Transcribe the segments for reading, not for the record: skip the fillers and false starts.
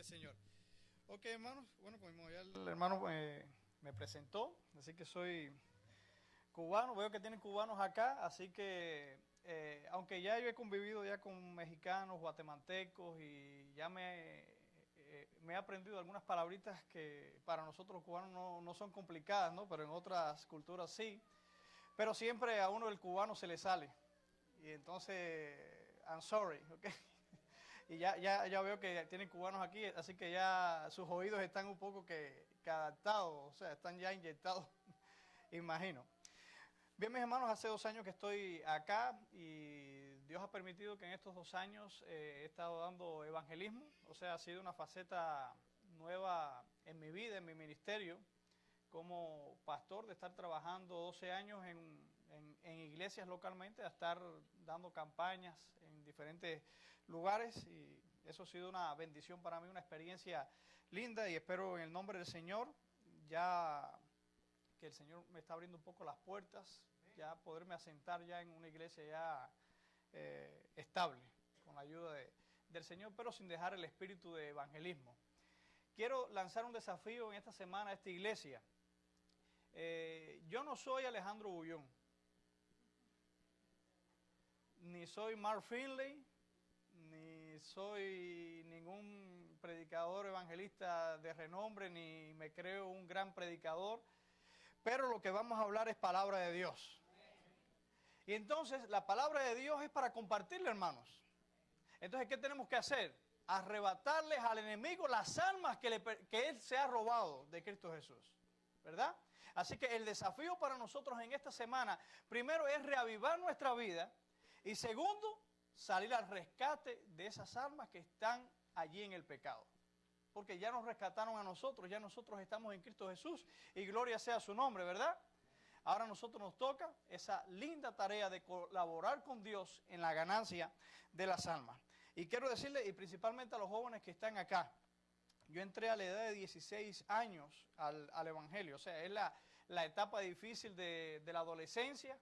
Señor. Ok, hermanos, bueno, como ya el hermano me presentó, así que soy cubano, veo que tienen cubanos acá, así que aunque ya yo he convivido ya con mexicanos, guatemaltecos y ya me he aprendido algunas palabritas que para nosotros los cubanos no son complicadas, ¿no? Pero en otras culturas sí, pero siempre a uno el cubano se le sale y entonces, I'm sorry, ¿ok? Y ya veo que tienen cubanos aquí, así que ya sus oídos están un poco que adaptados, o sea, están ya inyectados, imagino. Bien, mis hermanos, hace 2 años que estoy acá y Dios ha permitido que en estos 2 años he estado dando evangelismo, o sea, ha sido una faceta nueva en mi vida, en mi ministerio, como pastor, de estar trabajando 12 años en iglesias localmente, a estar dando campañas en diferentes lugares y eso ha sido una bendición para mí, una experiencia linda y espero en el nombre del Señor ya que el Señor me está abriendo un poco las puertas, ya poderme asentar ya en una iglesia ya estable, con la ayuda del Señor, pero sin dejar el espíritu de evangelismo. Quiero lanzar un desafío en esta semana a esta iglesia. Yo no soy Alejandro Bullón, ni soy Mark Finley, ni soy ningún predicador evangelista de renombre, ni me creo un gran predicador, pero lo que vamos a hablar es palabra de Dios. Y entonces la palabra de Dios es para compartirla, hermanos. Entonces, ¿qué tenemos que hacer? Arrebatarles al enemigo las almas que él se ha robado de Cristo Jesús, ¿verdad? Así que el desafío para nosotros en esta semana, primero es reavivar nuestra vida y segundo, salir al rescate de esas almas que están allí en el pecado. Porque ya nos rescataron a nosotros, ya nosotros estamos en Cristo Jesús y gloria sea su nombre, ¿verdad? Ahora a nosotros nos toca esa linda tarea de colaborar con Dios en la ganancia de las almas. Y quiero decirle, y principalmente a los jóvenes que están acá, yo entré a la edad de 16 años al Evangelio, o sea, es la etapa difícil de la adolescencia.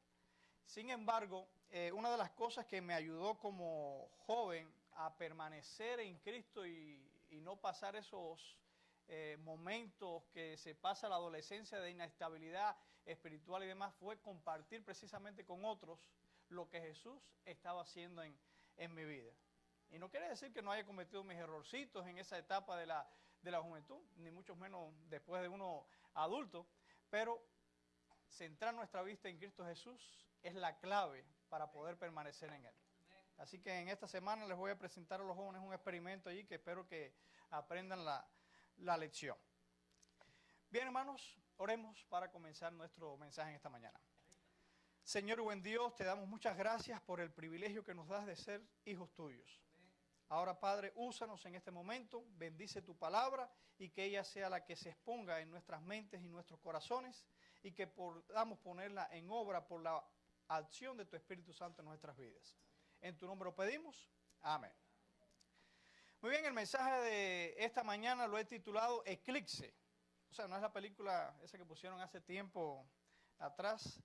Sin embargo, una de las cosas que me ayudó como joven a permanecer en Cristo y no pasar esos momentos que se pasa la adolescencia de inestabilidad espiritual y demás, fue compartir precisamente con otros lo que Jesús estaba haciendo en mi vida. Y no quiere decir que no haya cometido mis errorcitos en esa etapa de la juventud, ni mucho menos después de uno adulto, pero centrar nuestra vista en Cristo Jesús es la clave para poder permanecer en Él. Así que en esta semana les voy a presentar a los jóvenes un experimento allí que espero que aprendan la lección. Bien, hermanos, oremos para comenzar nuestro mensaje en esta mañana. Señor buen Dios, te damos muchas gracias por el privilegio que nos das de ser hijos tuyos. Ahora, Padre, úsanos en este momento, bendice tu palabra y que ella sea la que se exponga en nuestras mentes y nuestros corazones y que podamos ponerla en obra por la acción de tu Espíritu Santo en nuestras vidas. En tu nombre lo pedimos. Amén. Muy bien, el mensaje de esta mañana lo he titulado Eclipse. O sea, no es la película esa que pusieron hace tiempo atrás.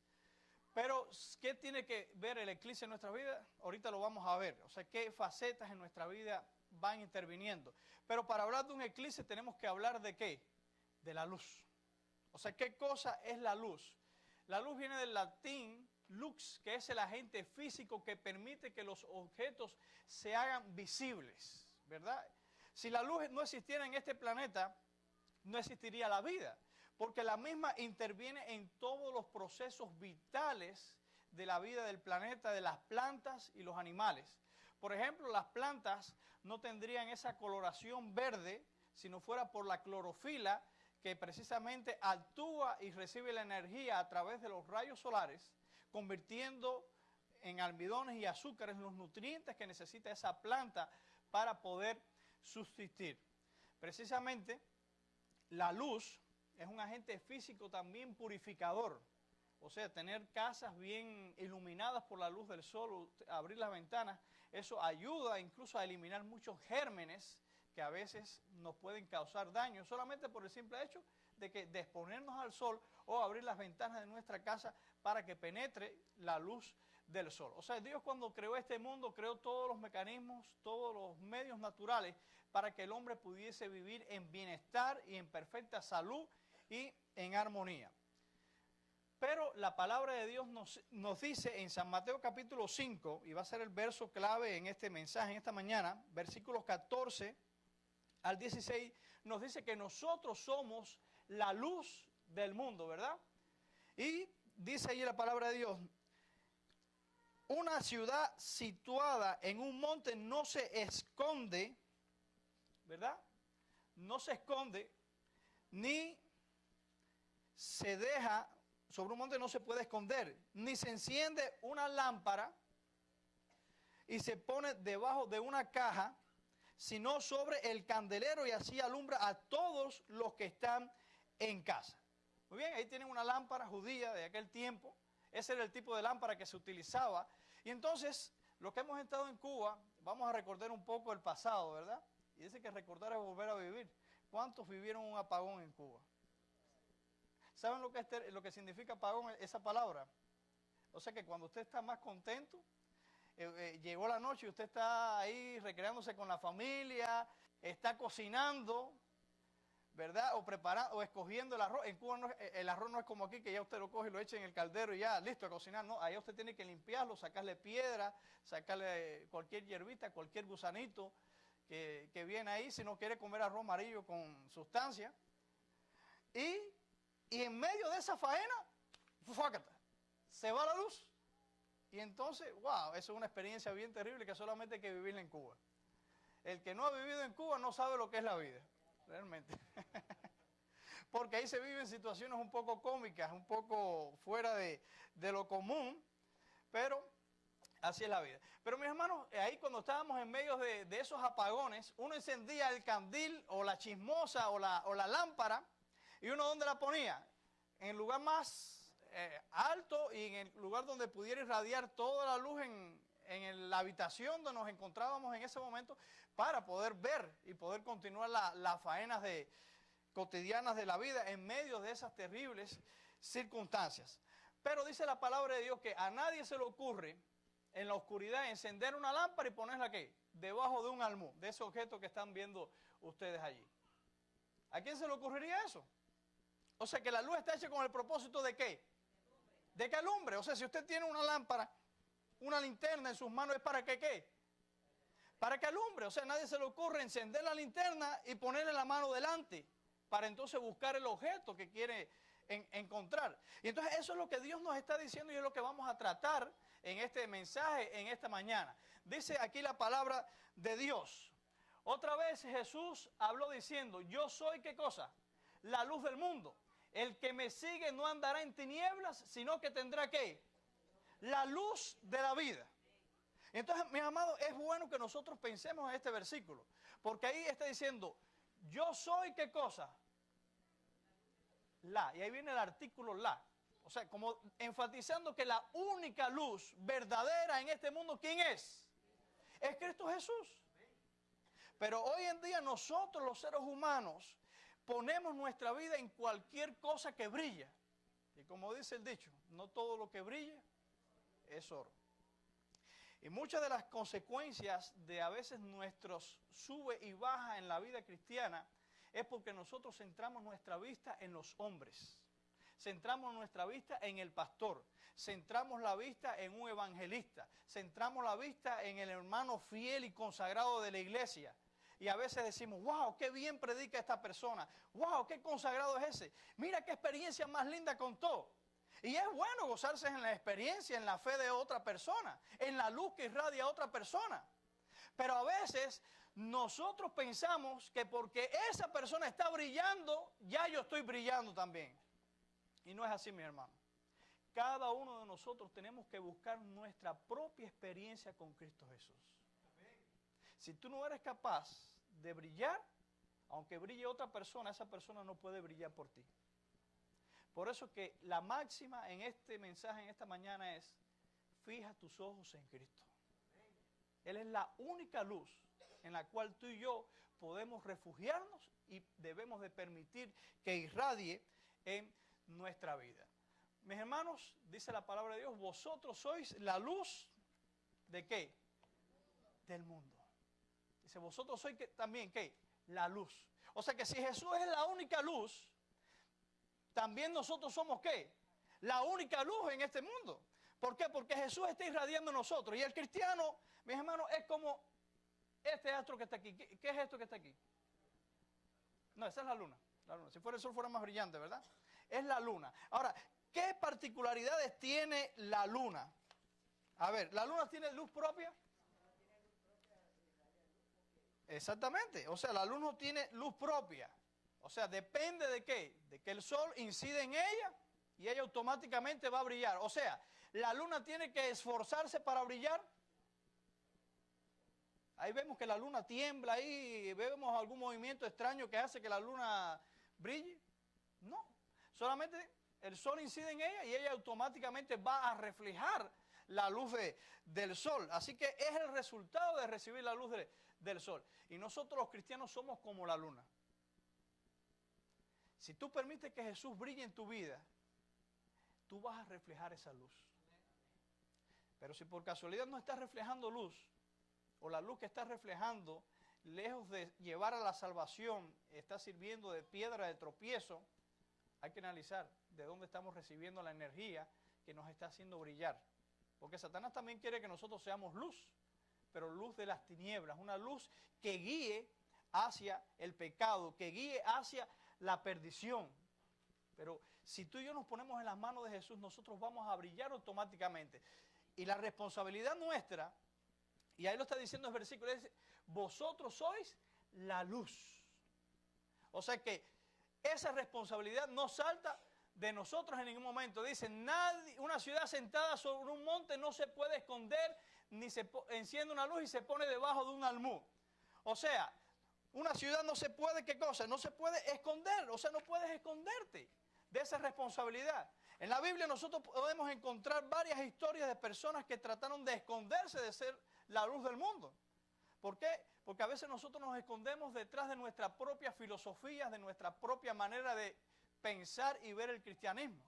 Pero, ¿qué tiene que ver el eclipse en nuestra vida? Ahorita lo vamos a ver. O sea, qué facetas en nuestra vida van interviniendo. Pero para hablar de un eclipse tenemos que hablar de ¿qué? De la luz. O sea, ¿qué cosa es la luz? La luz viene del latín lux, que es el agente físico que permite que los objetos se hagan visibles, ¿verdad? Si la luz no existiera en este planeta, no existiría la vida, porque la misma interviene en todos los procesos vitales de la vida del planeta, de las plantas y los animales. Por ejemplo, las plantas no tendrían esa coloración verde si no fuera por la clorofila, que precisamente actúa y recibe la energía a través de los rayos solares, convirtiendo en almidones y azúcares los nutrientes que necesita esa planta para poder subsistir. Precisamente, la luz es un agente físico también purificador. O sea, tener casas bien iluminadas por la luz del sol, abrir las ventanas, eso ayuda incluso a eliminar muchos gérmenes que a veces nos pueden causar daño, solamente por el simple hecho de exponernos al sol o abrir las ventanas de nuestra casa para que penetre la luz del sol. O sea, Dios cuando creó este mundo, creó todos los mecanismos, todos los medios naturales para que el hombre pudiese vivir en bienestar y en perfecta salud y en armonía. Pero la palabra de Dios nos dice en San Mateo capítulo 5, y va a ser el verso clave en este mensaje, en esta mañana, versículos 14 al 16, nos dice que nosotros somos la luz del mundo, ¿verdad? Y dice allí la palabra de Dios: una ciudad situada en un monte no se esconde, ¿verdad? No se esconde, ni se deja, sobre un monte no se puede esconder, ni se enciende una lámpara y se pone debajo de una caja, sino sobre el candelero, y así alumbra a todos los que están en casa. Muy bien, ahí tienen una lámpara judía de aquel tiempo. Ese era el tipo de lámpara que se utilizaba. Y entonces, los que hemos estado en Cuba, vamos a recordar un poco el pasado, ¿verdad? Y dice que recordar es volver a vivir. ¿Cuántos vivieron un apagón en Cuba? ¿Saben lo que significa apagón, esa palabra? O sea que cuando usted está más contento, llegó la noche y usted está ahí recreándose con la familia, está cocinando, ¿verdad? O preparando, o escogiendo el arroz. En Cuba el arroz no es como aquí, que ya usted lo coge y lo echa en el caldero y ya, listo a cocinar. No, allá usted tiene que limpiarlo, sacarle piedra, sacarle cualquier hierbita, cualquier gusanito que viene ahí, si no quiere comer arroz amarillo con sustancia. Y en medio de esa faena, ¡fácata!, se va la luz. Y entonces, wow, eso es una experiencia bien terrible que solamente hay que vivirla en Cuba. El que no ha vivido en Cuba no sabe lo que es la vida, realmente. Porque ahí se viven situaciones un poco cómicas, un poco fuera de lo común, pero así es la vida. Pero mis hermanos, ahí cuando estábamos en medio de esos apagones, uno encendía el candil o la chismosa o la lámpara, y uno ¿dónde la ponía? En el lugar más alto y en el lugar donde pudiera irradiar toda la luz en la habitación donde nos encontrábamos en ese momento, para poder ver y poder continuar las faenas cotidianas de la vida en medio de esas terribles circunstancias. Pero dice la palabra de Dios que a nadie se le ocurre en la oscuridad encender una lámpara y ponerla ¿qué? Debajo de un almud, de ese objeto que están viendo ustedes allí. ¿A quién se le ocurriría eso? O sea que la luz está hecha con el propósito ¿de qué? De que alumbre. O sea, si usted tiene una lámpara, una linterna en sus manos, ¿es para que qué? Para que alumbre. O sea, a nadie se le ocurre encender la linterna y ponerle la mano delante para entonces buscar el objeto que quiere encontrar. Y entonces eso es lo que Dios nos está diciendo y es lo que vamos a tratar en este mensaje, en esta mañana. Dice aquí la palabra de Dios. Otra vez Jesús habló diciendo: yo soy, ¿qué cosa? La luz del mundo. El que me sigue no andará en tinieblas, sino que tendrá ¿qué? La luz de la vida. Entonces, mis amados, es bueno que nosotros pensemos en este versículo, porque ahí está diciendo: yo soy, ¿qué cosa? La. Y ahí viene el artículo la. O sea, como enfatizando que la única luz verdadera en este mundo, ¿quién es? Es Cristo Jesús. Pero hoy en día nosotros, los seres humanos, ponemos nuestra vida en cualquier cosa que brilla. Y como dice el dicho, no todo lo que brilla es oro. Y muchas de las consecuencias de a veces nuestros sube y baja en la vida cristiana es porque nosotros centramos nuestra vista en los hombres. Centramos nuestra vista en el pastor. Centramos la vista en un evangelista. Centramos la vista en el hermano fiel y consagrado de la iglesia. Y a veces decimos: wow, qué bien predica esta persona. Wow, qué consagrado es ese. Mira qué experiencia más linda contó. Y es bueno gozarse en la experiencia, en la fe de otra persona, en la luz que irradia a otra persona. Pero a veces nosotros pensamos que porque esa persona está brillando, ya yo estoy brillando también. Y no es así, mi hermano. Cada uno de nosotros tenemos que buscar nuestra propia experiencia con Cristo Jesús. Si tú no eres capaz de brillar, aunque brille otra persona, esa persona no puede brillar por ti. Por eso que la máxima en este mensaje, en esta mañana, es: fija tus ojos en Cristo. Él es la única luz en la cual tú y yo podemos refugiarnos y debemos de permitir que irradie en nuestra vida. mis hermanos, dice la palabra de Dios, vosotros sois la luz ¿de qué? Del mundo. Dice, vosotros sois también, ¿qué? La luz. O sea que si Jesús es la única luz, también nosotros somos, ¿qué? La única luz en este mundo. ¿Por qué? Porque Jesús está irradiando en nosotros. Y el cristiano, mis hermanos, es como este astro que está aquí. ¿Qué es esto que está aquí? No, esa es la luna. La luna. Si fuera el sol fuera más brillante, ¿verdad? Es la luna. Ahora, ¿qué particularidades tiene la luna? A ver, ¿la luna tiene luz propia? Exactamente. O sea, la luz no tiene luz propia. O sea, depende de qué? De que el sol incide en ella y ella automáticamente va a brillar. O sea, la luna tiene que esforzarse para brillar. Ahí vemos que la luna tiembla ahí, vemos algún movimiento extraño que hace que la luna brille. No, solamente el sol incide en ella y ella automáticamente va a reflejar la luz del sol. Así que es el resultado de recibir la luz del sol. Y nosotros los cristianos somos como la luna. Si tú permites que Jesús brille en tu vida, tú vas a reflejar esa luz. Pero si por casualidad no estás reflejando luz, o la luz que estás reflejando, lejos de llevar a la salvación, está sirviendo de piedra de tropiezo, hay que analizar de dónde estamos recibiendo la energía que nos está haciendo brillar. Porque Satanás también quiere que nosotros seamos luz, pero luz de las tinieblas, una luz que guíe hacia el pecado, que guíe hacia la perdición. Pero si tú y yo nos ponemos en las manos de Jesús, nosotros vamos a brillar automáticamente. Y la responsabilidad nuestra, y ahí lo está diciendo el versículo, es: vosotros sois la luz. O sea que esa responsabilidad no salta de nosotros en ningún momento. Dice, una ciudad sentada sobre un monte no se puede esconder, ni se enciende una luz y se pone debajo de un almud. O sea, una ciudad no se puede, ¿qué cosa? No se puede esconder, o sea, no puedes esconderte de esa responsabilidad. En la Biblia nosotros podemos encontrar varias historias de personas que trataron de esconderse de ser la luz del mundo. ¿Por qué? Porque a veces nosotros nos escondemos detrás de nuestra propia filosofía, de nuestra propia manera de pensar y ver el cristianismo.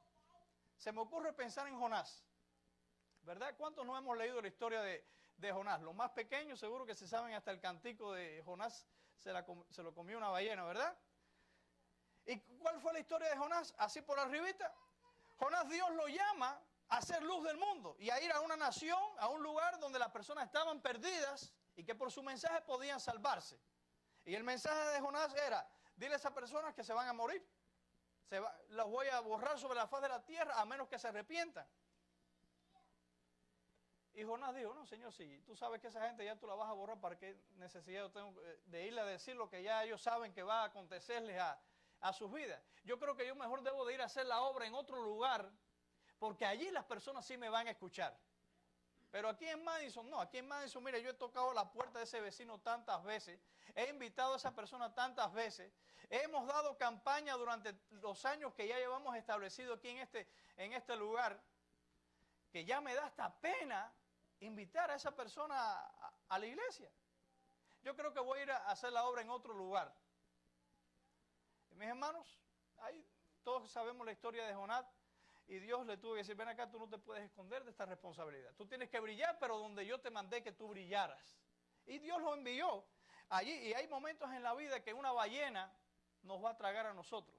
Se me ocurre pensar en Jonás, ¿verdad? ¿Cuántos no hemos leído la historia de Jonás? Los más pequeños seguro que se saben hasta el cantico de Jonás, se lo comió una ballena, ¿verdad? ¿Y cuál fue la historia de Jonás? Así por arribita. Jonás, Dios lo llama a ser luz del mundo y a ir a una nación, a un lugar donde las personas estaban perdidas y que por su mensaje podían salvarse. Y el mensaje de Jonás era: dile a esas personas que se van a morir. Los voy a borrar sobre la faz de la tierra a menos que se arrepientan. Y Jonás dijo: no, Señor, si tú sabes que esa gente ya tú la vas a borrar, ¿para qué necesidad yo tengo de irle a decir lo que ya ellos saben que va a acontecerles a sus vidas? Yo creo que yo mejor debo de ir a hacer la obra en otro lugar, porque allí las personas sí me van a escuchar. Pero aquí en Madison, no, aquí en Madison, mire, yo he tocado la puerta de ese vecino tantas veces, he invitado a esa persona tantas veces, hemos dado campaña durante los años que ya llevamos establecido aquí en este lugar, que ya me da hasta pena invitar a esa persona a la iglesia. Yo creo que voy a ir a hacer la obra en otro lugar. Y mis hermanos, ahí todos sabemos la historia de Jonás. Y Dios le tuvo que decir: ven acá, tú no te puedes esconder de esta responsabilidad. Tú tienes que brillar, pero donde yo te mandé que tú brillaras. Y Dios lo envió allí. Y hay momentos en la vida que una ballena nos va a tragar a nosotros.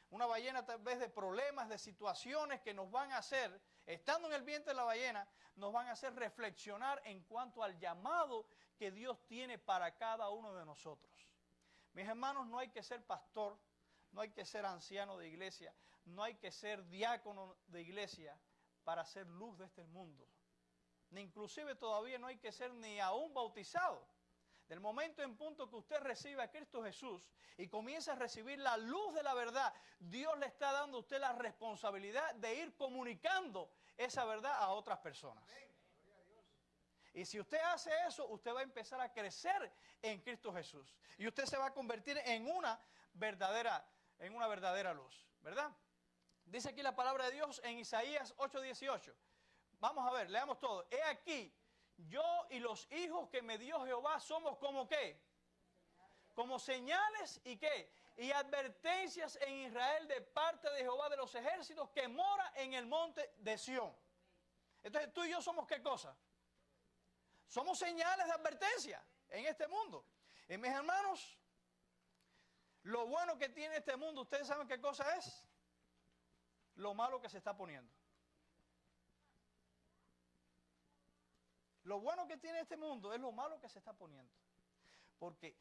Una ballena tal vez de problemas, de situaciones que nos van a hacer, estando en el vientre de la ballena, nos van a hacer reflexionar en cuanto al llamado que Dios tiene para cada uno de nosotros. Mis hermanos, no hay que ser pastor, no hay que ser anciano de iglesia, no hay que ser diácono de iglesia para ser luz de este mundo. Ni inclusive todavía no hay que ser ni aún bautizado. Del momento en punto que usted recibe a Cristo Jesús y comienza a recibir la luz de la verdad, Dios le está dando a usted la responsabilidad de ir comunicando esa verdad a otras personas. Y si usted hace eso, usted va a empezar a crecer en Cristo Jesús. Y usted se va a convertir en una verdadera luz, ¿verdad? Dice aquí la palabra de Dios en Isaías 8:18. Vamos a ver, leamos todo. He aquí, yo y los hijos que me dio Jehová somos como ¿qué? como señales y ¿qué? Y advertencias en Israel de parte de Jehová de los ejércitos que mora en el monte de Sión. Entonces tú y yo somos ¿qué cosa? Somos señales de advertencia en este mundo. Y mis hermanos, lo bueno que tiene este mundo, ¿ustedes saben qué cosa es? Lo malo que se está poniendo. Lo bueno que tiene este mundo es lo malo que se está poniendo. Porque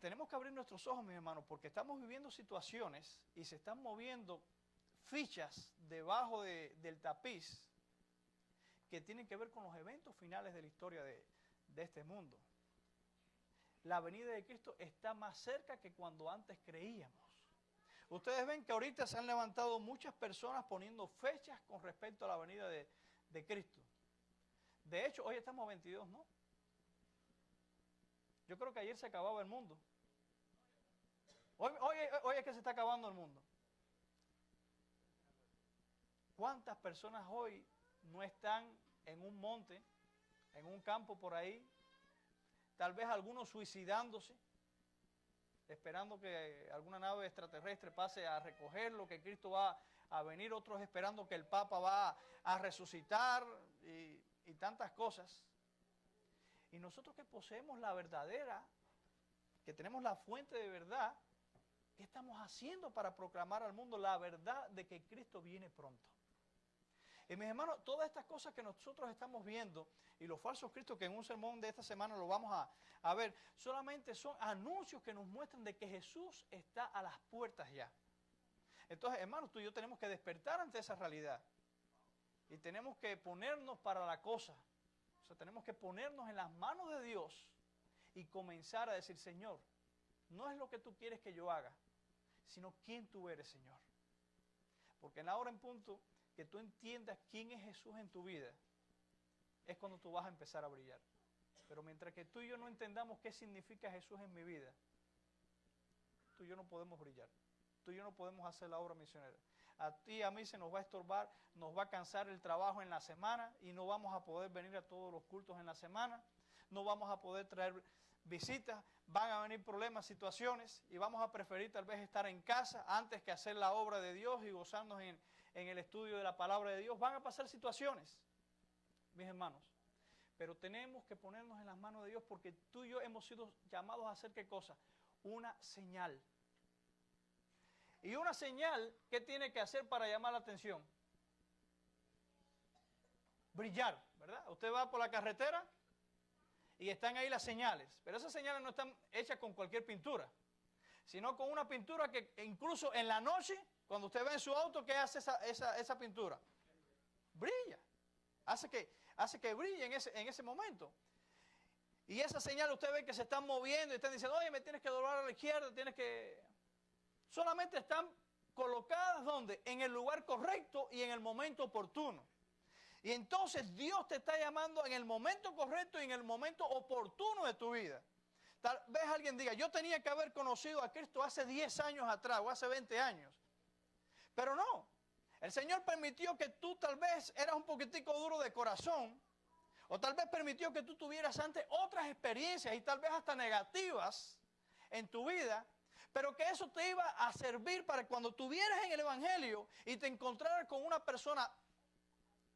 tenemos que abrir nuestros ojos, mis hermanos, porque estamos viviendo situaciones y se están moviendo fichas debajo del tapiz que tienen que ver con los eventos finales de la historia de este mundo. La venida de Cristo está más cerca que cuando antes creíamos. Ustedes ven que ahorita se han levantado muchas personas poniendo fechas con respecto a la venida de Cristo. De hecho, hoy estamos a 22, ¿no? Yo creo que ayer se acababa el mundo. Hoy es que se está acabando el mundo. ¿Cuántas personas hoy no están en un monte, en un campo por ahí? Tal vez algunos suicidándose, esperando que alguna nave extraterrestre pase a recogerlo, que Cristo va a venir, otros esperando que el Papa va a resucitar y tantas cosas. Y nosotros que poseemos la verdadera, que tenemos la fuente de verdad, ¿qué estamos haciendo para proclamar al mundo la verdad de que Cristo viene pronto? Y mis hermanos, todas estas cosas que nosotros estamos viendo y los falsos cristos que en un sermón de esta semana lo vamos a ver, solamente son anuncios que nos muestran de que Jesús está a las puertas ya. Entonces, hermanos, tú y yo tenemos que despertar ante esa realidad y tenemos que ponernos para la cosa. O sea, tenemos que ponernos en las manos de Dios y comenzar a decir, Señor, no es lo que tú quieres que yo haga, sino quién tú eres, Señor. Porque en la hora en punto que tú entiendas quién es Jesús en tu vida, es cuando tú vas a empezar a brillar. Pero mientras que tú y yo no entendamos qué significa Jesús en mi vida, tú y yo no podemos brillar. Tú y yo no podemos hacer la obra misionera. A ti y a mí se nos va a estorbar, nos va a cansar el trabajo en la semana y no vamos a poder venir a todos los cultos en la semana, no vamos a poder traer visitas, van a venir problemas, situaciones y vamos a preferir tal vez estar en casa antes que hacer la obra de Dios y gozarnos en el estudio de la palabra de Dios. Van a pasar situaciones, mis hermanos, pero tenemos que ponernos en las manos de Dios porque tú y yo hemos sido llamados a hacer ¿qué cosa? Una señal. Y una señal, ¿qué tiene que hacer para llamar la atención? Brillar, ¿verdad? Usted va por la carretera y están ahí las señales, pero esas señales no están hechas con cualquier pintura, sino con una pintura que incluso en la noche, cuando usted ve en su auto, ¿qué hace esa pintura? Brilla, hace que brille en ese momento. Y esas señales usted ve que se están moviendo y están diciendo, oye, me tienes que doblar a la izquierda, tienes que... Solamente están colocadas ¿dónde? En el lugar correcto y en el momento oportuno. Y entonces Dios te está llamando en el momento correcto y en el momento oportuno de tu vida. Tal vez alguien diga, yo tenía que haber conocido a Cristo hace 10 años atrás o hace 20 años. Pero no, el Señor permitió que tú tal vez eras un poquitico duro de corazón, o tal vez permitió que tú tuvieras antes otras experiencias y tal vez hasta negativas en tu vida, pero que eso te iba a servir para cuando estuvieras en el Evangelio y te encontraras con una persona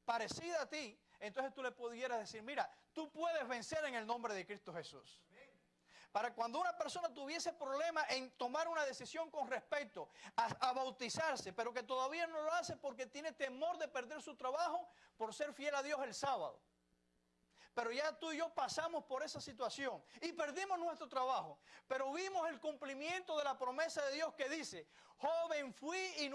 parecida a ti, entonces tú le pudieras decir, mira, tú puedes vencer en el nombre de Cristo Jesús. Para cuando una persona tuviese problema en tomar una decisión con respecto a bautizarse, pero que todavía no lo hace porque tiene temor de perder su trabajo por ser fiel a Dios el sábado. Pero ya tú y yo pasamos por esa situación y perdimos nuestro trabajo, pero vimos el cumplimiento de la promesa de Dios que dice, joven fui y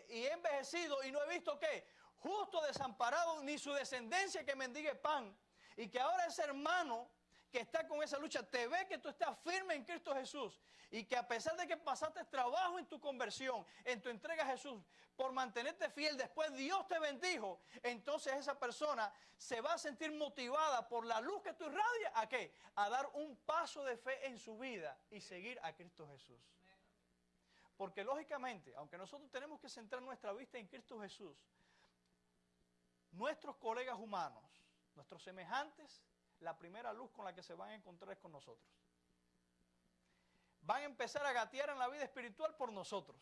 he envejecido y no he visto ¿qué? Justo desamparado ni su descendencia que mendigue pan. Y que ahora ese hermano que está con esa lucha te ve que tú estás firme en Cristo Jesús y que a pesar de que pasaste trabajo en tu conversión, en tu entrega a Jesús, por mantenerte fiel, después Dios te bendijo, entonces esa persona se va a sentir motivada por la luz que tú irradias, ¿a qué? A dar un paso de fe en su vida y seguir a Cristo Jesús. Porque lógicamente, aunque nosotros tenemos que centrar nuestra vista en Cristo Jesús, nuestros colegas humanos, nuestros semejantes, la primera luz con la que se van a encontrar es con nosotros. van a empezar a gatear en la vida espiritual por nosotros.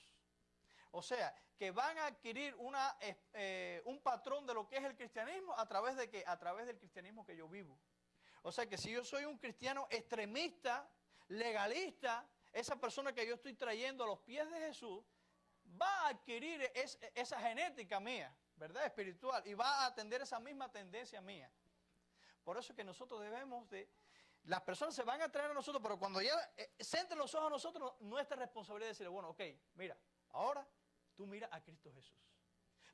O sea, que van a adquirir un patrón de lo que es el cristianismo a través de ¿qué? A través del cristianismo que yo vivo. O sea, que si yo soy un cristiano extremista, legalista, esa persona que yo estoy trayendo a los pies de Jesús, va a adquirir esa genética mía, ¿verdad? Espiritual, y va a atender esa misma tendencia mía. Por eso es que nosotros debemos de... Las personas se van a traer a nosotros, pero cuando ya centren los ojos a nosotros, nuestra responsabilidad es decirle, bueno, ok, mira, ahora tú mira a Cristo Jesús.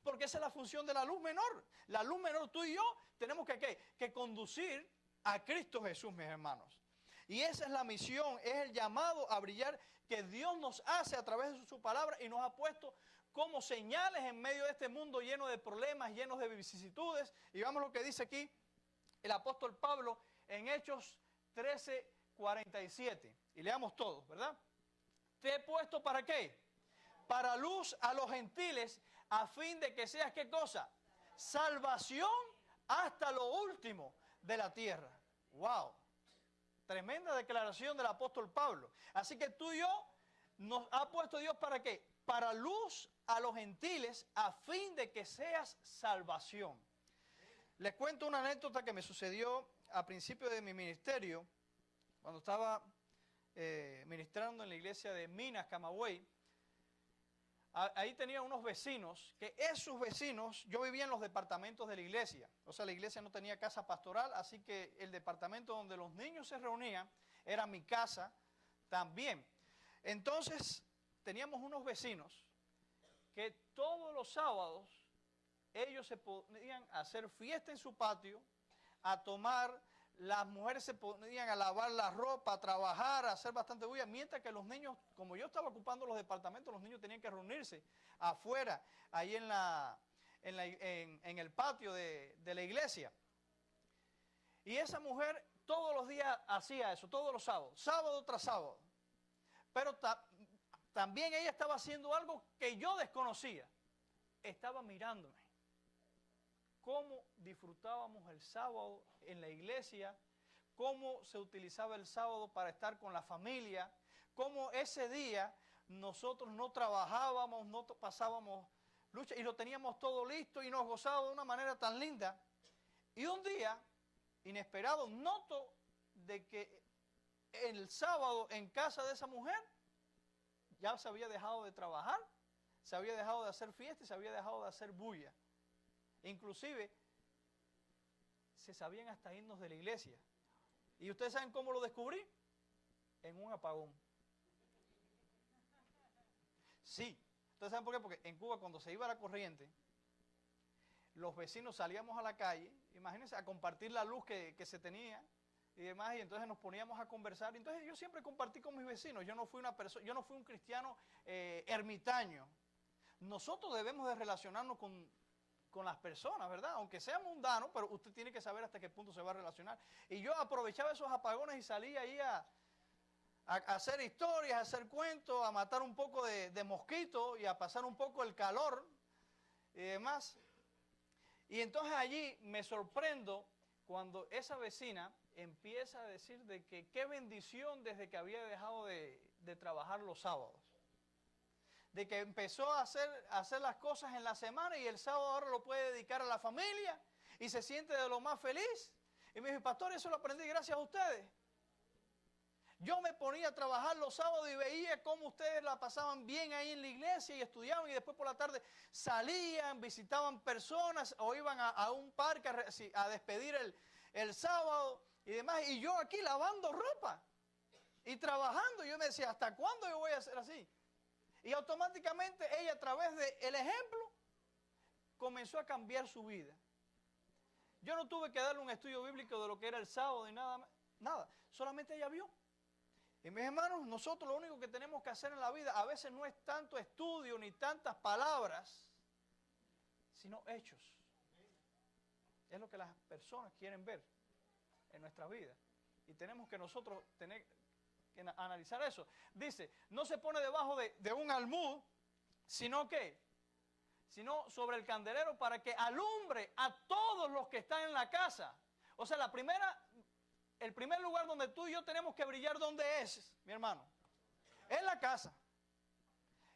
Porque esa es la función de la luz menor. La luz menor, tú y yo, tenemos que conducir a Cristo Jesús, mis hermanos. Y esa es la misión, es el llamado a brillar que Dios nos hace a través de su palabra y nos ha puesto como señales en medio de este mundo lleno de problemas, llenos de vicisitudes. Y vamos lo que dice aquí el apóstol Pablo en Hechos 13:47. Y leamos todos, ¿verdad? Te he puesto ¿para qué? Para luz a los gentiles, a fin de que seas, ¿qué cosa? Salvación hasta lo último de la tierra. ¡Wow! Tremenda declaración del apóstol Pablo. Así que tú y yo nos ha puesto Dios ¿para qué? Para luz a los gentiles, a fin de que seas salvación. Les cuento una anécdota que me sucedió a principio de mi ministerio, cuando estaba ministrando en la iglesia de Minas, Camagüey. Ahí tenía unos vecinos, que esos vecinos, yo vivía en los departamentos de la iglesia. O sea, la iglesia no tenía casa pastoral, así que el departamento donde los niños se reunían era mi casa también. Entonces, teníamos unos vecinos que todos los sábados ellos se ponían a hacer fiesta en su patio, a tomar, las mujeres se ponían a lavar la ropa, a trabajar, a hacer bastante bulla, mientras que los niños, como yo estaba ocupando los departamentos, los niños tenían que reunirse afuera, ahí en el patio de la iglesia. Y esa mujer todos los días hacía eso, todos los sábados, sábado tras sábado. Pero también ella estaba haciendo algo que yo desconocía. Estaba mirándome. Cómo disfrutábamos el sábado en la iglesia, cómo se utilizaba el sábado para estar con la familia, cómo ese día nosotros no trabajábamos, no pasábamos lucha y lo teníamos todo listo y nos gozábamos de una manera tan linda. Y un día, inesperado, noto de que el sábado en casa de esa mujer ya se había dejado de trabajar, se había dejado de hacer fiesta y se había dejado de hacer bulla. Inclusive, se sabían hasta himnos de la iglesia. ¿Y ustedes saben cómo lo descubrí? En un apagón. Sí. ¿Ustedes saben por qué? Porque en Cuba, cuando se iba la corriente, los vecinos salíamos a la calle, imagínense, a compartir la luz que se tenía y demás, y entonces nos poníamos a conversar. Entonces yo siempre compartí con mis vecinos. Yo no fui un cristiano ermitaño. Nosotros debemos de relacionarnos con las personas, ¿verdad? Aunque sea mundano, pero usted tiene que saber hasta qué punto se va a relacionar. Y yo aprovechaba esos apagones y salía ahí a hacer historias, a hacer cuentos, a matar un poco de mosquito y a pasar un poco el calor y demás. Y entonces allí me sorprendo cuando esa vecina empieza a decir de que qué bendición desde que había dejado de trabajar los sábados. De que empezó a hacer las cosas en la semana y el sábado ahora lo puede dedicar a la familia y se siente de lo más feliz. Y me dijo, pastor, eso lo aprendí gracias a ustedes. Yo me ponía a trabajar los sábados y veía cómo ustedes la pasaban bien ahí en la iglesia y estudiaban y después por la tarde salían, visitaban personas o iban a un parque a despedir el sábado y demás. Y yo aquí lavando ropa y trabajando. Yo me decía, ¿hasta cuándo yo voy a hacer así? Y automáticamente ella a través del ejemplo comenzó a cambiar su vida. Yo no tuve que darle un estudio bíblico de lo que era el sábado y nada. Solamente ella vio. Y mis hermanos, nosotros lo único que tenemos que hacer en la vida a veces no es tanto estudio ni tantas palabras, sino hechos. Es lo que las personas quieren ver en nuestra vida. Y tenemos que nosotros tener que analizar eso. Dice, no se pone debajo de un almud, sino que, sino sobre el candelero para que alumbre a todos los que están en la casa. O sea, el primer lugar donde tú y yo tenemos que brillar, ¿dónde es, mi hermano? En la casa.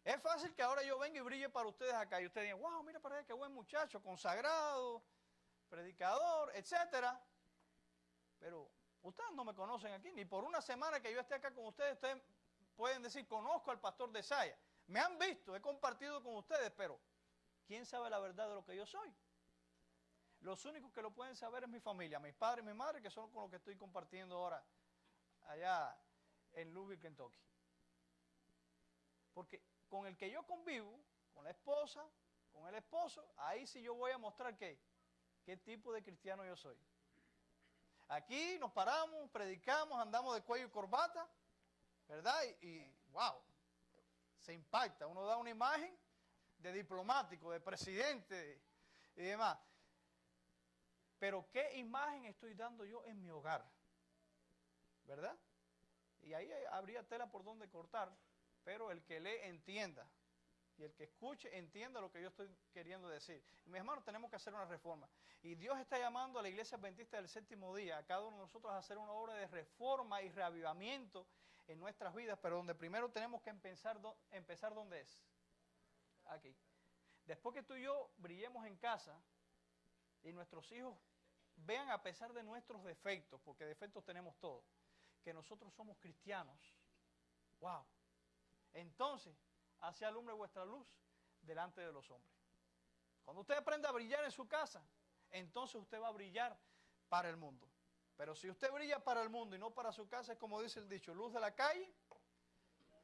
Es fácil que ahora yo venga y brille para ustedes acá y ustedes digan, wow, mira para allá, qué buen muchacho, consagrado, predicador, etcétera. Pero ustedes no me conocen aquí, ni por una semana que yo esté acá con ustedes pueden decir, conozco al pastor de Saya. Me han visto, he compartido con ustedes, pero ¿quién sabe la verdad de lo que yo soy? Los únicos que lo pueden saber es mi familia, mis padres y mi madre, que son con los que estoy compartiendo ahora allá en Louisville, Kentucky. Porque con el que yo convivo, con la esposa, con el esposo, ahí sí yo voy a mostrar qué tipo de cristiano yo soy. Aquí nos paramos, predicamos, andamos de cuello y corbata, ¿verdad? Y wow, se impacta. Uno da una imagen de diplomático, de presidente y demás. Pero ¿qué imagen estoy dando yo en mi hogar? ¿Verdad? Y ahí habría tela por donde cortar, pero el que lee entienda. Y el que escuche entienda lo que yo estoy queriendo decir. Y mis hermanos, tenemos que hacer una reforma. Y Dios está llamando a la Iglesia Adventista del Séptimo Día, a cada uno de nosotros, a hacer una obra de reforma y reavivamiento en nuestras vidas, pero donde primero tenemos que empezar ¿dónde es? Aquí. Después que tú y yo brillemos en casa y nuestros hijos vean, a pesar de nuestros defectos, porque defectos tenemos todos, que nosotros somos cristianos. ¡Wow! Entonces, así alumbre vuestra luz delante de los hombres. Cuando usted aprenda a brillar en su casa, entonces usted va a brillar para el mundo. Pero si usted brilla para el mundo y no para su casa, es como dice el dicho, luz de la calle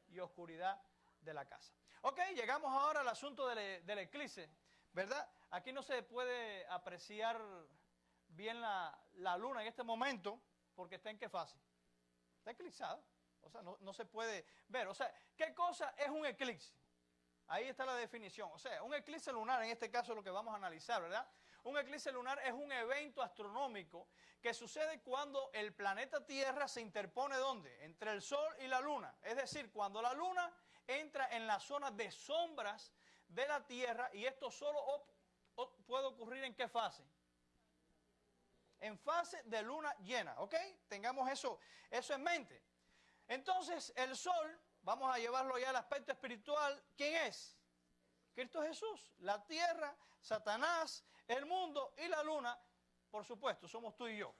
y oscuridad de la casa. Ok, llegamos ahora al asunto del eclipse, ¿verdad? Aquí no se puede apreciar bien la luna en este momento, porque está en qué fase. Está eclipsada, o sea, no se puede ver. O sea, ¿qué cosa es un eclipse? Ahí está la definición. O sea, un eclipse lunar, en este caso es lo que vamos a analizar, ¿verdad? Un eclipse lunar es un evento astronómico que sucede cuando el planeta Tierra se interpone, ¿dónde? Entre el Sol y la Luna. Es decir, cuando la Luna entra en la zona de sombras de la Tierra, y esto solo puede ocurrir ¿en qué fase? En fase de luna llena, ¿ok? Tengamos eso en mente. Entonces, el Sol, vamos a llevarlo ya al aspecto espiritual, ¿quién es? Cristo Jesús. La tierra, Satanás, el mundo y la luna, por supuesto, somos tú y yo.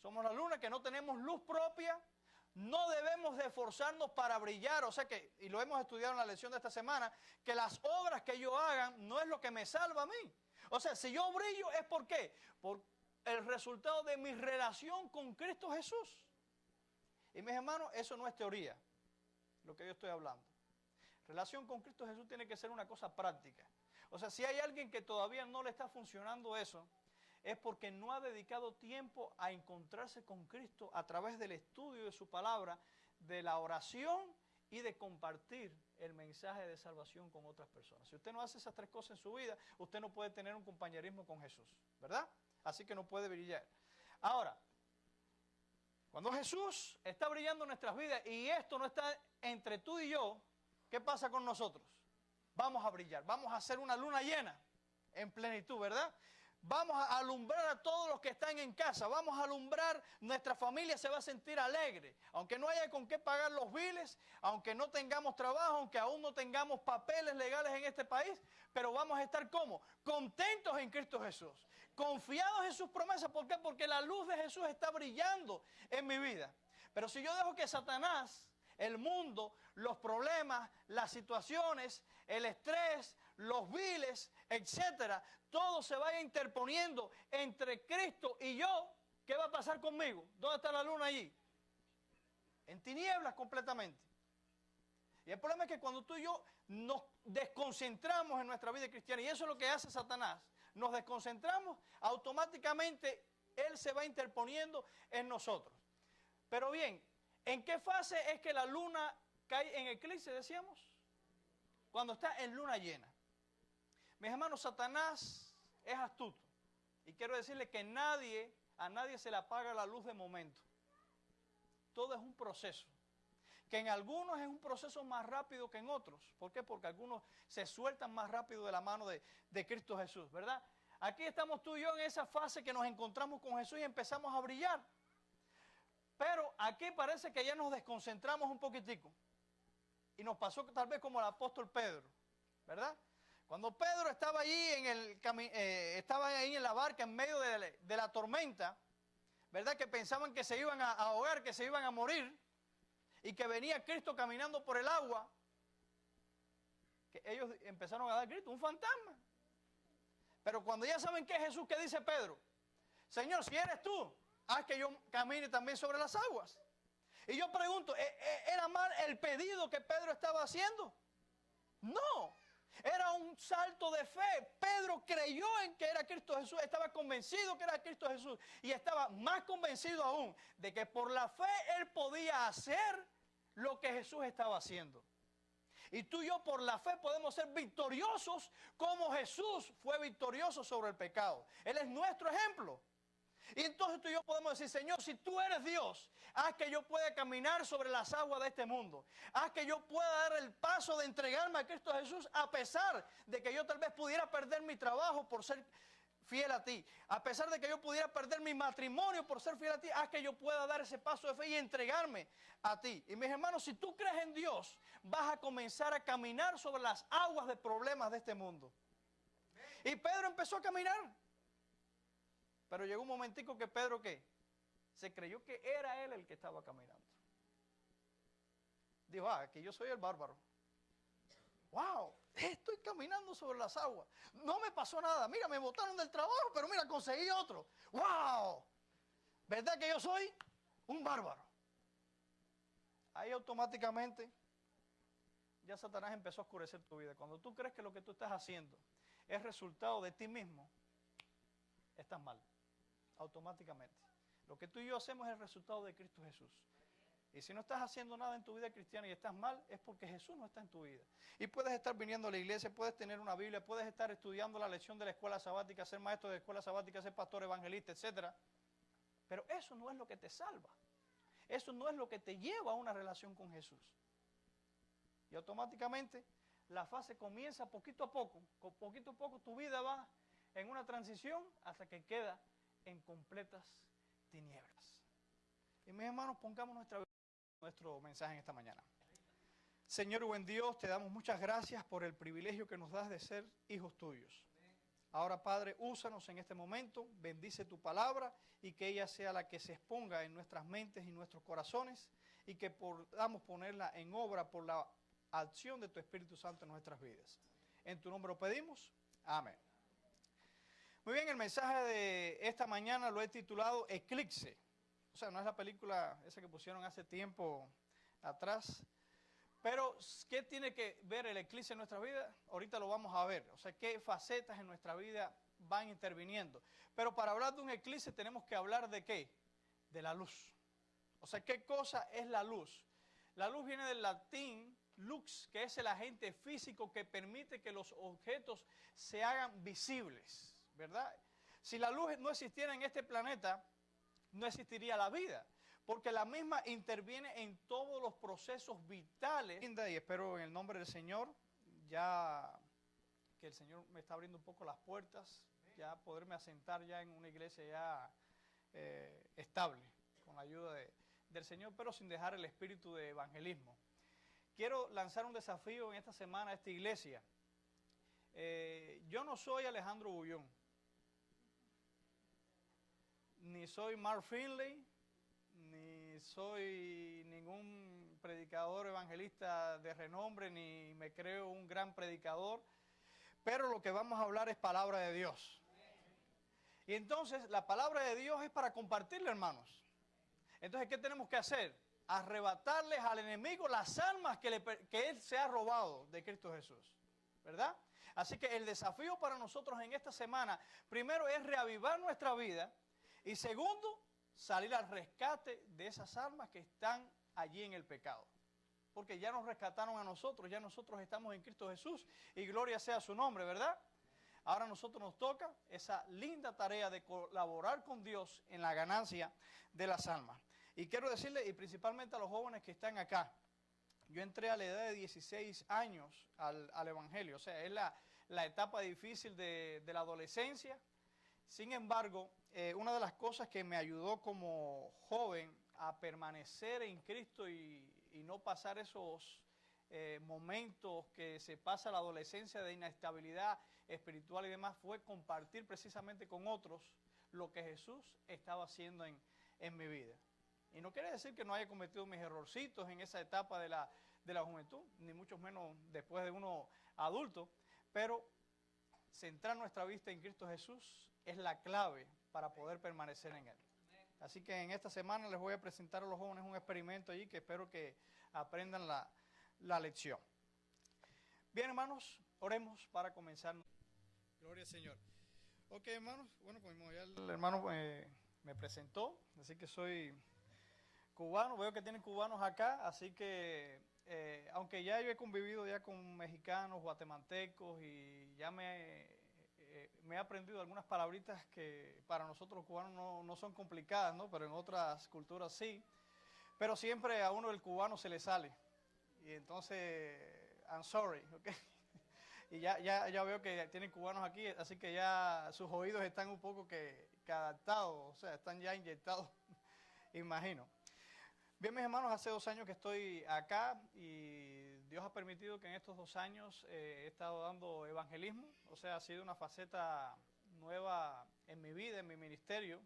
Somos la luna que no tenemos luz propia, no debemos de esforzarnos para brillar, o sea que, y lo hemos estudiado en la lección de esta semana, que las obras que yo haga no es lo que me salva a mí. O sea, si yo brillo es ¿por qué? Por el resultado de mi relación con Cristo Jesús. Y mis hermanos, eso no es teoría, lo que yo estoy hablando. Relación con Cristo Jesús tiene que ser una cosa práctica. O sea, si hay alguien que todavía no le está funcionando eso, es porque no ha dedicado tiempo a encontrarse con Cristo a través del estudio de su palabra, de la oración y de compartir el mensaje de salvación con otras personas. Si usted no hace esas tres cosas en su vida, usted no puede tener un compañerismo con Jesús, ¿verdad? Así que no puede brillar. Ahora, cuando Jesús está brillando en nuestras vidas y esto no está entre tú y yo, ¿qué pasa con nosotros? Vamos a brillar, vamos a hacer una luna llena en plenitud, ¿verdad? Vamos a alumbrar a todos los que están en casa, vamos a alumbrar, nuestra familia se va a sentir alegre, aunque no haya con qué pagar los biles, aunque no tengamos trabajo, aunque aún no tengamos papeles legales en este país, pero vamos a estar ¿cómo? Contentos en Cristo Jesús, confiados en sus promesas. ¿Por qué? Porque la luz de Jesús está brillando en mi vida. Pero si yo dejo que Satanás, el mundo, los problemas, las situaciones, el estrés, los viles, etcétera, todo se vaya interponiendo entre Cristo y yo, ¿qué va a pasar conmigo? ¿Dónde está la luna allí? En tinieblas completamente. Y el problema es que cuando tú y yo nos desconcentramos en nuestra vida cristiana, y eso es lo que hace Satanás, nos desconcentramos, automáticamente él se va interponiendo en nosotros. Pero bien, ¿en qué fase es que la luna cae en eclipse, decíamos? Cuando está en luna llena. Mis hermanos, Satanás es astuto. Y quiero decirle que a nadie se le apaga la luz de momento. Todo es un proceso. Que en algunos es un proceso más rápido que en otros. ¿Por qué? Porque algunos se sueltan más rápido de la mano de Cristo Jesús, ¿verdad? Aquí estamos tú y yo en esa fase que nos encontramos con Jesús y empezamos a brillar. Pero aquí parece que ya nos desconcentramos un poquitico. y nos pasó tal vez como al apóstol Pedro, ¿verdad? Cuando Pedro estaba allí estaba ahí en la barca en medio de la tormenta, ¿verdad? Que pensaban que se iban a ahogar, que se iban a morir, y que venía Cristo caminando por el agua, que ellos empezaron a dar gritos, un fantasma. Pero cuando ya saben que es Jesús, ¿qué dice Pedro? Señor, si eres tú, haz que yo camine también sobre las aguas. Y yo pregunto, ¿era mal el pedido que Pedro estaba haciendo? No, era un salto de fe. Pedro creyó en que era Cristo Jesús, estaba convencido que era Cristo Jesús y estaba más convencido aún de que por la fe él podía hacer lo que Jesús estaba haciendo. Y tú y yo por la fe podemos ser victoriosos como Jesús fue victorioso sobre el pecado. Él es nuestro ejemplo. Y entonces tú y yo podemos decir, Señor, si tú eres Dios, haz que yo pueda caminar sobre las aguas de este mundo. Haz que yo pueda dar el paso de entregarme a Cristo Jesús a pesar de que yo tal vez pudiera perder mi trabajo por ser fiel a ti. A pesar de que yo pudiera perder mi matrimonio por ser fiel a ti, haz que yo pueda dar ese paso de fe y entregarme a ti. Y mis hermanos, si tú crees en Dios, vas a comenzar a caminar sobre las aguas de problemas de este mundo. Y Pedro empezó a caminar. Pero llegó un momentico que Pedro, ¿qué? Se creyó que era él el que estaba caminando. Dijo, que yo soy el bárbaro. ¡Wow! Estoy caminando sobre las aguas. No me pasó nada. Mira, me botaron del trabajo, pero mira, conseguí otro. ¡Wow! ¿Verdad que yo soy un bárbaro? Ahí automáticamente ya Satanás empezó a oscurecer tu vida. Cuando tú crees que lo que tú estás haciendo es resultado de ti mismo, estás mal. Automáticamente. Lo que tú y yo hacemos es el resultado de Cristo Jesús. Y si no estás haciendo nada en tu vida cristiana y estás mal, es porque Jesús no está en tu vida. Y puedes estar viniendo a la iglesia, puedes tener una Biblia, puedes estar estudiando la lección de la escuela sabática, ser maestro de escuela sabática, ser pastor, evangelista, etc. Pero eso no es lo que te salva. Eso no es lo que te lleva a una relación con Jesús. Y automáticamente la fase comienza poquito a poco. Con poquito a poco tu vida va en una transición hasta que queda en completas tinieblas. Y mis hermanos, pongamos nuestro mensaje en esta mañana. Señor buen Dios, te damos muchas gracias por el privilegio que nos das de ser hijos tuyos. Ahora, Padre, úsanos en este momento, bendice tu palabra y que ella sea la que se exponga en nuestras mentes y nuestros corazones y que podamos ponerla en obra por la acción de tu Espíritu Santo en nuestras vidas. En tu nombre lo pedimos. Amén. Muy bien, el mensaje de esta mañana lo he titulado Eclipse. O sea, no es la película esa que pusieron hace tiempo atrás. Pero, ¿qué tiene que ver el eclipse en nuestra vida? Ahorita lo vamos a ver. O sea, ¿qué facetas en nuestra vida van interviniendo? Pero para hablar de un eclipse tenemos que hablar de ¿qué? De la luz. O sea, ¿qué cosa es la luz? La luz viene del latín lux, que es el agente físico que permite que los objetos se hagan visibles, ¿verdad? Si la luz no existiera en este planeta, no existiría la vida, porque la misma interviene en todos los procesos vitales. Y espero en el nombre del Señor, ya que el Señor me está abriendo un poco las puertas, ya poderme asentar ya en una iglesia ya estable, con la ayuda del Señor, pero sin dejar el espíritu de evangelismo. Quiero lanzar un desafío en esta semana a esta iglesia. Yo no soy Alejandro Bullón, ni soy Mark Finley, ni soy ningún predicador evangelista de renombre, ni me creo un gran predicador, pero lo que vamos a hablar es palabra de Dios. Y entonces la palabra de Dios es para compartirla, hermanos. Entonces, ¿qué tenemos que hacer? Arrebatarles al enemigo las almas que él se ha robado de Cristo Jesús, ¿verdad? Así que el desafío para nosotros en esta semana, primero es reavivar nuestra vida y segundo, salir al rescate de esas almas que están allí en el pecado. Porque ya nos rescataron a nosotros, ya nosotros estamos en Cristo Jesús y gloria sea su nombre, ¿verdad? Ahora a nosotros nos toca esa linda tarea de colaborar con Dios en la ganancia de las almas. Y quiero decirle, y principalmente a los jóvenes que están acá, yo entré a la edad de 16 años al Evangelio, o sea, es la etapa difícil de la adolescencia. Sin embargo, una de las cosas que me ayudó como joven a permanecer en Cristo y no pasar esos momentos que se pasa la adolescencia de inestabilidad espiritual y demás, fue compartir precisamente con otros lo que Jesús estaba haciendo en mi vida. Y no quiere decir que no haya cometido mis errorcitos en esa etapa de la juventud, ni mucho menos después de uno adulto, pero centrar nuestra vista en Cristo Jesús es la clave para poder permanecer en Él. Así que en esta semana les voy a presentar a los jóvenes un experimento allí que espero que aprendan la lección. Bien, hermanos, oremos para comenzar. Gloria al Señor. Ok, hermanos, bueno, como ya el hermano me presentó, así que soy cubano, veo que tienen cubanos acá, así que aunque ya yo he convivido ya con mexicanos, guatemaltecos y ya me he aprendido algunas palabritas que para nosotros los cubanos no son complicadas, ¿no? Pero en otras culturas sí. Pero siempre a uno el cubano se le sale. Y entonces, I'm sorry, ¿ok? Y ya veo que tienen cubanos aquí, así que ya sus oídos están un poco que adaptados, o sea, están ya inyectados, imagino. Bien, mis hermanos, hace 2 años que estoy acá y Dios ha permitido que en estos 2 años he estado dando evangelismo, o sea, ha sido una faceta nueva en mi vida, en mi ministerio,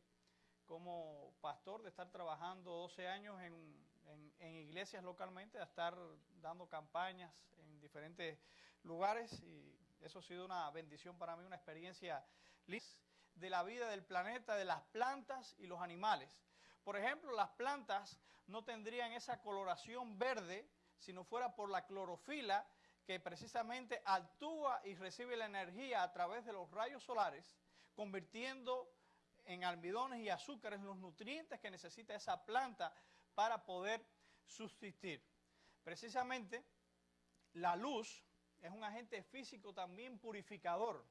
como pastor, de estar trabajando 12 años en iglesias localmente, a estar dando campañas en diferentes lugares, y eso ha sido una bendición para mí, una experiencia de la vida del planeta, de las plantas y los animales. Por ejemplo, las plantas no tendrían esa coloración verde si no fuera por la clorofila, que precisamente actúa y recibe la energía a través de los rayos solares, convirtiendo en almidones y azúcares los nutrientes que necesita esa planta para poder subsistir. Precisamente, la luz es un agente físico también purificador.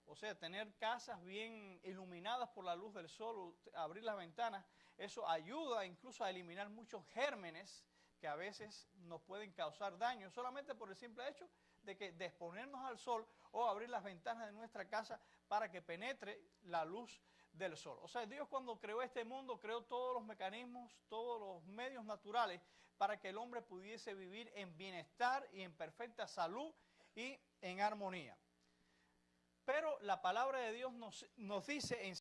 O sea, tener casas bien iluminadas por la luz del sol, abrir las ventanas, eso ayuda incluso a eliminar muchos gérmenes que a veces nos pueden causar daño, solamente por el simple hecho de exponernos al sol o abrir las ventanas de nuestra casa para que penetre la luz del sol. O sea, Dios, cuando creó este mundo, creó todos los mecanismos, todos los medios naturales para que el hombre pudiese vivir en bienestar y en perfecta salud y en armonía. Pero la palabra de Dios nos dice en